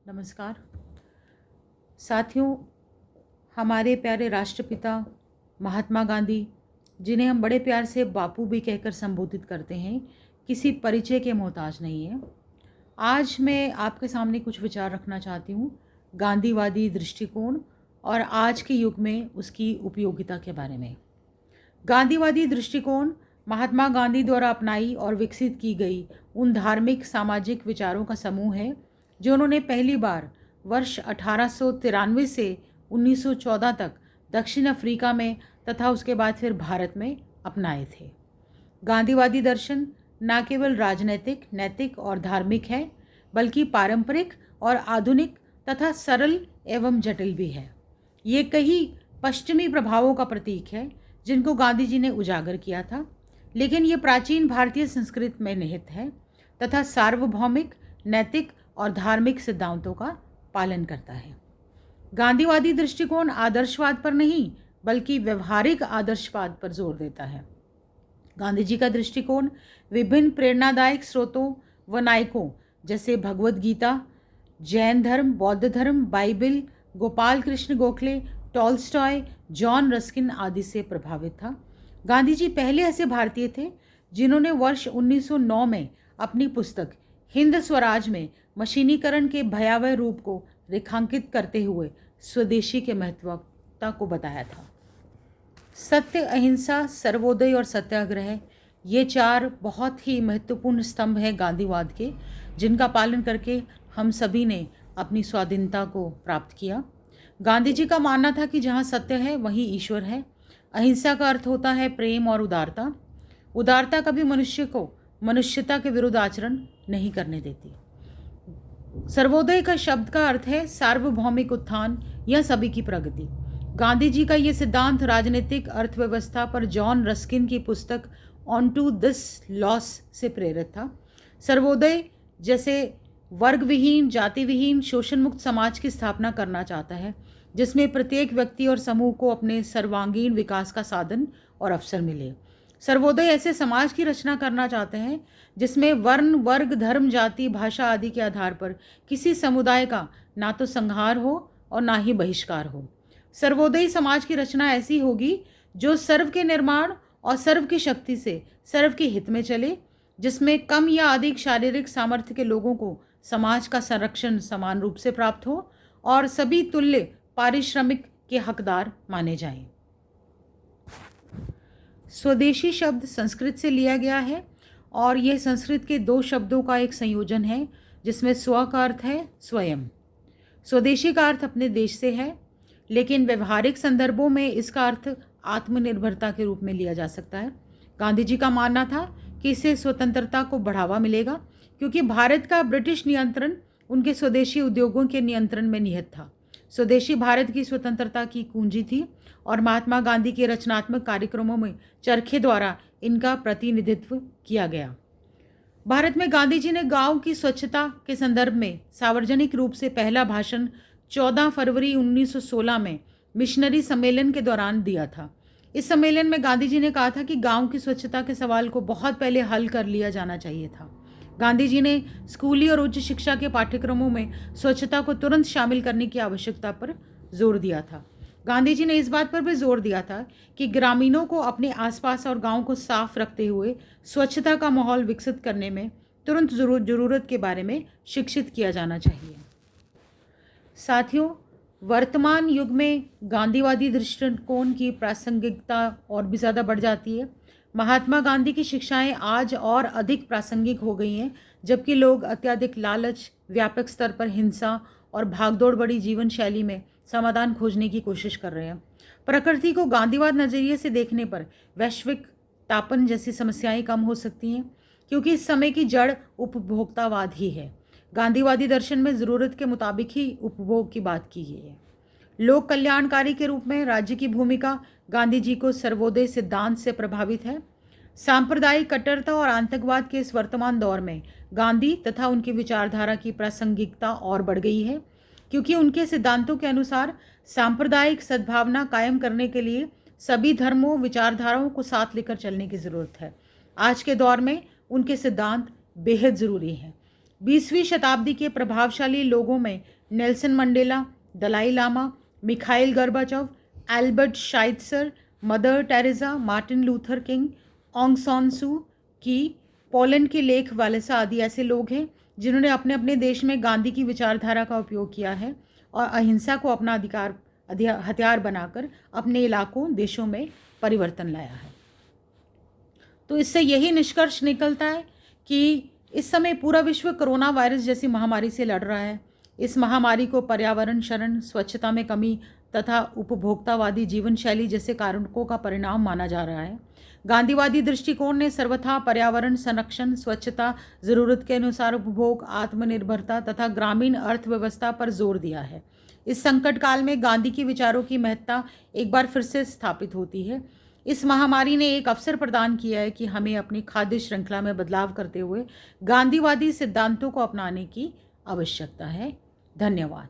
नमस्कार साथियों। हमारे प्यारे राष्ट्रपिता महात्मा गांधी, जिन्हें हम बड़े प्यार से बापू भी कहकर संबोधित करते हैं, किसी परिचय के मोहताज नहीं है। आज मैं आपके सामने कुछ विचार रखना चाहती हूँ गांधीवादी दृष्टिकोण और आज के युग में उसकी उपयोगिता के बारे में। गांधीवादी दृष्टिकोण महात्मा गांधी द्वारा अपनाई और विकसित की गई उन धार्मिक सामाजिक विचारों का समूह है जो उन्होंने पहली बार वर्ष 1893 से 1914 तक दक्षिण अफ्रीका में तथा उसके बाद फिर भारत में अपनाए थे। गांधीवादी दर्शन न केवल राजनैतिक, नैतिक और धार्मिक है, बल्कि पारंपरिक और आधुनिक तथा सरल एवं जटिल भी है। ये कई पश्चिमी प्रभावों का प्रतीक है जिनको गांधी जी ने उजागर किया था, लेकिन ये प्राचीन भारतीय संस्कृति में निहित है तथा सार्वभौमिक, नैतिक और धार्मिक सिद्धांतों का पालन करता है। गांधीवादी दृष्टिकोण आदर्शवाद पर नहीं बल्कि व्यवहारिक आदर्शवाद पर जोर देता है। गांधी जी का दृष्टिकोण विभिन्न प्रेरणादायक स्रोतों व नायकों जैसे भगवत गीता, जैन धर्म, बौद्ध धर्म, Bible, Gopal Krishna Gokhale, Tolstoy, John Ruskin आदि से प्रभावित था। गांधी जी पहले ऐसे भारतीय थे जिन्होंने वर्ष 1909 में अपनी पुस्तक हिंद स्वराज में मशीनीकरण के भयावह रूप को रेखांकित करते हुए स्वदेशी के महत्वता को बताया था। सत्य, अहिंसा, सर्वोदय और सत्याग्रह, ये चार बहुत ही महत्वपूर्ण स्तंभ हैं गांधीवाद के, जिनका पालन करके हम सभी ने अपनी स्वाधीनता को प्राप्त किया। गांधी जी का मानना था कि जहाँ सत्य है वहीं ईश्वर है। अहिंसा का अर्थ होता है प्रेम और उदारता। उदारता कभी मनुष्य को मनुष्यता के विरुद्ध आचरण नहीं करने देती। सर्वोदय का शब्द का अर्थ है सार्वभौमिक उत्थान या सभी की प्रगति। गांधी जी का ये सिद्धांत राजनीतिक अर्थव्यवस्था पर जॉन रस्किन की पुस्तक ऑन टू दिस लॉस से प्रेरित था। सर्वोदय जैसे वर्ग विहीन, जाति विहीन, शोषण मुक्त समाज की स्थापना करना चाहता है, जिसमें प्रत्येक व्यक्ति और समूह को अपने सर्वांगीण विकास का साधन और अवसर मिले। सर्वोदय ऐसे समाज की रचना करना चाहते हैं जिसमें वर्ण, वर्ग, धर्म, जाति, भाषा आदि के आधार पर किसी समुदाय का ना तो संहार हो और ना ही बहिष्कार हो। सर्वोदयी समाज की रचना ऐसी होगी जो सर्व के निर्माण और सर्व की शक्ति से सर्व के हित में चले, जिसमें कम या अधिक शारीरिक सामर्थ्य के लोगों को समाज का संरक्षण समान रूप से प्राप्त हो और सभी तुल्य पारिश्रमिक के हकदार माने जाएं। स्वदेशी शब्द संस्कृत से लिया गया है और यह संस्कृत के दो शब्दों का एक संयोजन है, जिसमें स्व का अर्थ है स्वयं। स्वदेशी का अर्थ अपने देश से है, लेकिन व्यवहारिक संदर्भों में इसका अर्थ आत्मनिर्भरता के रूप में लिया जा सकता है। गांधी जी का मानना था कि इससे स्वतंत्रता को बढ़ावा मिलेगा, क्योंकि भारत का ब्रिटिश नियंत्रण उनके स्वदेशी उद्योगों के नियंत्रण में निहित था। स्वदेशी भारत की स्वतंत्रता की कुंजी थी और महात्मा गांधी के रचनात्मक कार्यक्रमों में चरखे द्वारा इनका प्रतिनिधित्व किया गया। भारत में गांधी जी ने गांव की स्वच्छता के संदर्भ में सार्वजनिक रूप से पहला भाषण 14 फरवरी 1916 में मिशनरी सम्मेलन के दौरान दिया था। इस सम्मेलन में गांधी जी ने कहा था कि गांव की स्वच्छता के सवाल को बहुत पहले हल कर लिया जाना चाहिए था। गांधी जी ने स्कूली और उच्च शिक्षा के पाठ्यक्रमों में स्वच्छता को तुरंत शामिल करने की आवश्यकता पर जोर दिया था। गांधी जी ने इस बात पर भी जोर दिया था कि ग्रामीणों को अपने आसपास और गांव को साफ रखते हुए स्वच्छता का माहौल विकसित करने में तुरंत ज़रूरत के बारे में शिक्षित किया जाना चाहिए। साथियों, वर्तमान युग में गांधीवादी दृष्टिकोण की प्रासंगिकता और भी ज़्यादा बढ़ जाती है। महात्मा गांधी की शिक्षाएं आज और अधिक प्रासंगिक हो गई हैं, जबकि लोग अत्यधिक लालच, व्यापक स्तर पर हिंसा और भागदौड़ बड़ी जीवन शैली में समाधान खोजने की कोशिश कर रहे हैं। प्रकृति को गांधीवाद नज़रिए से देखने पर वैश्विक तापन जैसी समस्याएं कम हो सकती हैं, क्योंकि इस समय की जड़ उपभोक्तावाद ही है। गांधीवादी दर्शन में ज़रूरत के मुताबिक ही उपभोग की बात की गई है। लोक कल्याणकारी के रूप में राज्य की भूमिका गांधी जी को सर्वोदय सिद्धांत से प्रभावित है। सांप्रदायिक कट्टरता और आतंकवाद के इस वर्तमान दौर में गांधी तथा उनकी विचारधारा की प्रासंगिकता और बढ़ गई है, क्योंकि उनके सिद्धांतों के अनुसार सांप्रदायिक सद्भावना कायम करने के लिए सभी धर्मों, विचारधाराओं को साथ लेकर चलने की ज़रूरत है। आज के दौर में उनके सिद्धांत बेहद ज़रूरी हैं। 20वीं शताब्दी के प्रभावशाली लोगों में Nelson Mandela, Dalai Lama, Mikhail Gorbachev, Albert Schweitzer, mother Teresa, Martin Luther King, Aung San Suu की, पोलैंड के लेख वालेसा आदि ऐसे लोग हैं जिन्होंने अपने अपने देश में गांधी की विचारधारा का उपयोग किया है और अहिंसा को अपना हथियार बनाकर अपने इलाकों, देशों में परिवर्तन लाया है। तो इससे यही निष्कर्ष निकलता है कि इस समय पूरा विश्व कोरोना वायरस जैसी महामारी से लड़ रहा है। इस महामारी को पर्यावरण क्षरण, स्वच्छता में कमी तथा उपभोक्तावादी जीवन शैली जैसे कारणों का परिणाम माना जा रहा है। गांधीवादी दृष्टिकोण ने सर्वथा पर्यावरण संरक्षण, स्वच्छता, ज़रूरत के अनुसार उपभोग, आत्मनिर्भरता तथा ग्रामीण अर्थव्यवस्था पर जोर दिया है। इस संकट काल में गांधी के विचारों की महत्ता एक बार फिर से स्थापित होती है। इस महामारी ने एक अवसर प्रदान किया है कि हमें अपनी खाद्य श्रृंखला में बदलाव करते हुए गांधीवादी सिद्धांतों को अपनाने की आवश्यकता है। धन्यवाद।